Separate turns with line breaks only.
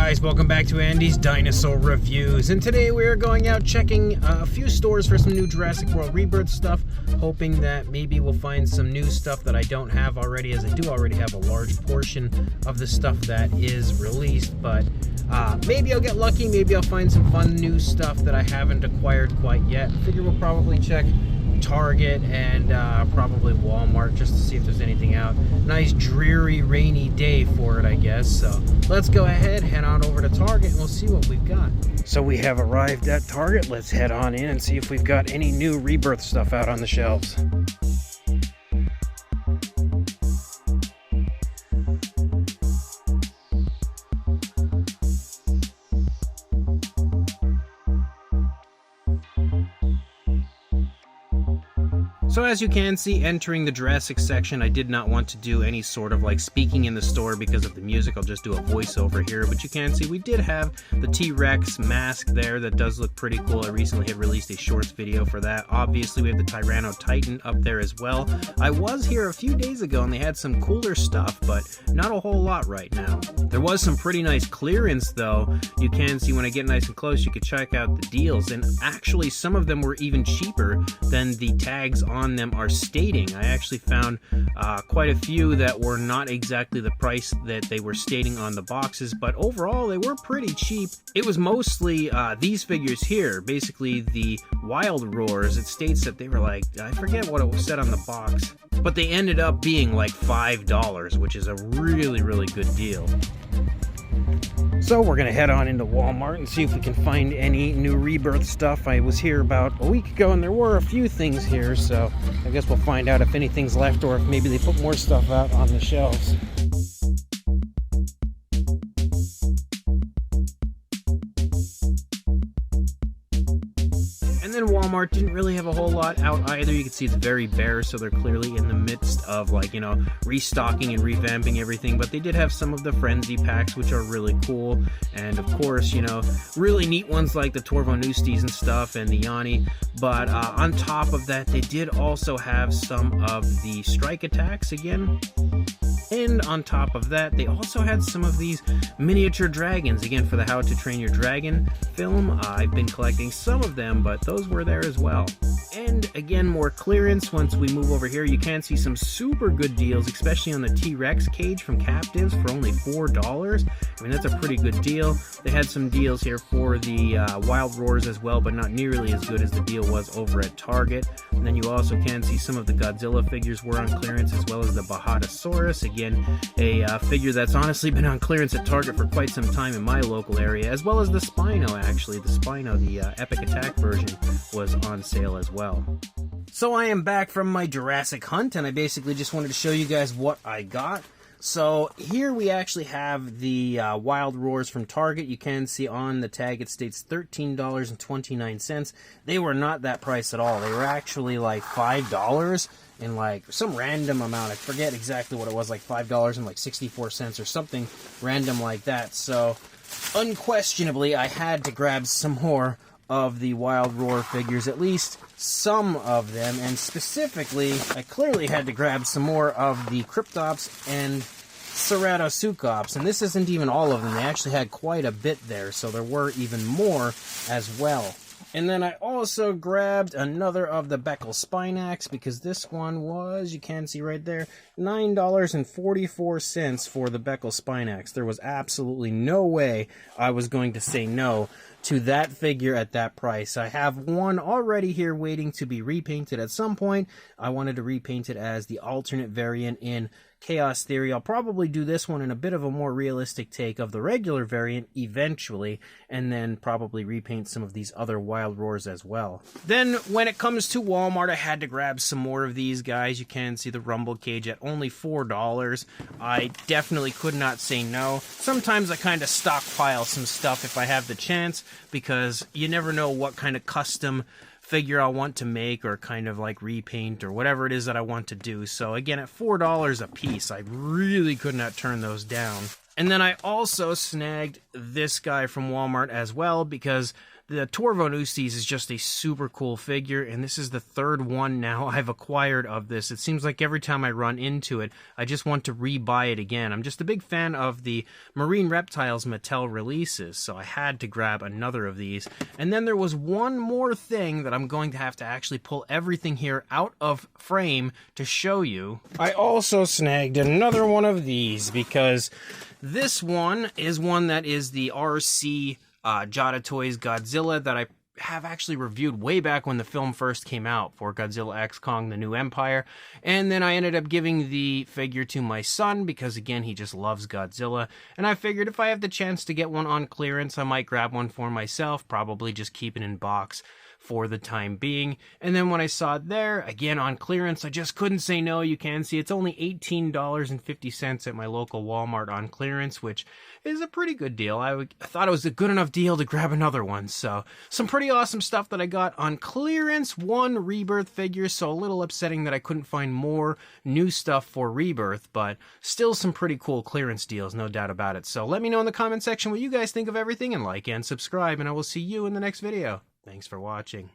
guys, welcome back to Andy's Dinosaur Reviews, and today we are going out checking a few stores for some new Jurassic World Rebirth stuff, hoping that maybe we'll find some new stuff that I don't have already, as I do already have a large portion of the stuff that is released, but maybe I'll get lucky, maybe I'll find some fun new stuff that I haven't acquired quite yet. I figure we'll probably check Target and probably Walmart just to see if there's anything out. Nice dreary rainy day for it, I guess, so let's go ahead, head on over to Target, and we'll see what we've got. So we have arrived at Target. Let's head on in and see if we've got any new Rebirth stuff out on the shelves. So as you can see, entering the Jurassic section, I did not want to do any sort of like speaking in the store because of the music. I'll just do a voiceover here, but you can see we did have the T-Rex mask there that does look pretty cool. I recently had released a shorts video for that. Obviously, we have the Tyrannotitan up there as well. I was here a few days ago and they had some cooler stuff, but not a whole lot right now. There was some pretty nice clearance though. You can see when I get nice and close, you can check out the deals, and actually some of them were even cheaper than the tags on them are stating. I actually found quite a few that were not exactly the price that they were stating on the boxes, but overall they were pretty cheap. It was mostly these figures here, basically the Wild Roars. It states that they were like, I forget what it was said on the box, but they ended up being like $5, which is a really, really good deal. So we're going to head on into Walmart and see if we can find any new Rebirth stuff. I was here about a week ago and there were a few things here, so I guess we'll find out if anything's left or if maybe they put more stuff out on the shelves. And then Walmart didn't really have a whole lot out either. You can see it's very bare, so they're clearly in the midst of, like, you know, restocking and revamping everything, but they did have some of the Frenzy packs, which are really cool, and of course, you know, really neat ones like the Torvonoustes and stuff, and the Yanni, but on top of that, they did also have some of the Strike Attacks again. And on top of that, they also had some of these miniature dragons, again, for the How to Train Your Dragon film. I've been collecting some of them, but those were there as well. And again, more clearance. Once we move over here, you can see some super good deals, especially on the T-Rex cage from Captives for only $4. I mean, that's a pretty good deal. They had some deals here for the Wild Roars as well, but not nearly as good as the deal was over at Target. And then you also can see some of the Godzilla figures were on clearance, as well as the Bahatosaurus. Again, a figure that's honestly been on clearance at Target for quite some time in my local area, as well as the Spino, actually. The Spino, the Epic Attack version, was on sale as well. So I am back from my Jurassic hunt, and I basically just wanted to show you guys what I got. So here we actually have the Wild Roars from Target. You can see on the tag it states $13.29. They were not that price at all. They were actually like $5 in like some random amount. I forget exactly what it was, like $5 and like 64 cents or something random like that. So unquestionably, I had to grab some more of the Wild Roar figures, at least some of them, and specifically, I clearly had to grab some more of the Cryptops and Ceratoseucops, and this isn't even all of them. They actually had quite a bit there, so there were even more as well. And then I also grabbed another of the Beckel Spinax, because this one was, you can see right there, $9.44 for the Beckel Spinax. There was absolutely no way I was going to say no to that figure at that price. I have one already here waiting to be repainted at some point. I wanted to repaint it as the alternate variant in Chaos Theory. I'll probably do this one in a bit of a more realistic take of the regular variant eventually, and then probably repaint some of these other Wild Roars as well. Then when it comes to Walmart, I had to grab some more of these guys. You can see the Rumble Cage at only $4. I definitely could not say no. Sometimes I kind of stockpile some stuff if I have the chance, because you never know what kind of custom figure I want to make, or kind of like repaint, or whatever it is that I want to do. So again, at $4 a piece, I really could not turn those down. And then I also snagged this guy from Walmart as well, because The Torvo Noostes is just a super cool figure, and this is the third one now I've acquired of this. It seems like every time I run into it, I just want to re-buy it again. I'm just a big fan of the Marine Reptiles Mattel releases, so I had to grab another of these. And then there was one more thing that I'm going to have to actually pull everything here out of frame to show you. I also snagged another one of these because this one is one that is the RC Jada Toys Godzilla that I have actually reviewed way back when the film first came out for Godzilla X Kong The New Empire. And then I ended up giving the figure to my son because, again, he just loves Godzilla. And I figured if I have the chance to get one on clearance, I might grab one for myself, probably just keep it in box for the time being. And then when I saw it there, again on clearance, I just couldn't say no. You can see it's only $18.50 at my local Walmart on clearance, which is a pretty good deal. I thought it was a good enough deal to grab another one. So some pretty awesome stuff that I got on clearance. One Rebirth figure, so a little upsetting that I couldn't find more new stuff for Rebirth, but still some pretty cool clearance deals, no doubt about it. So let me know in the comment section what you guys think of everything, and like and subscribe, and I will see you in the next video. Thanks for watching.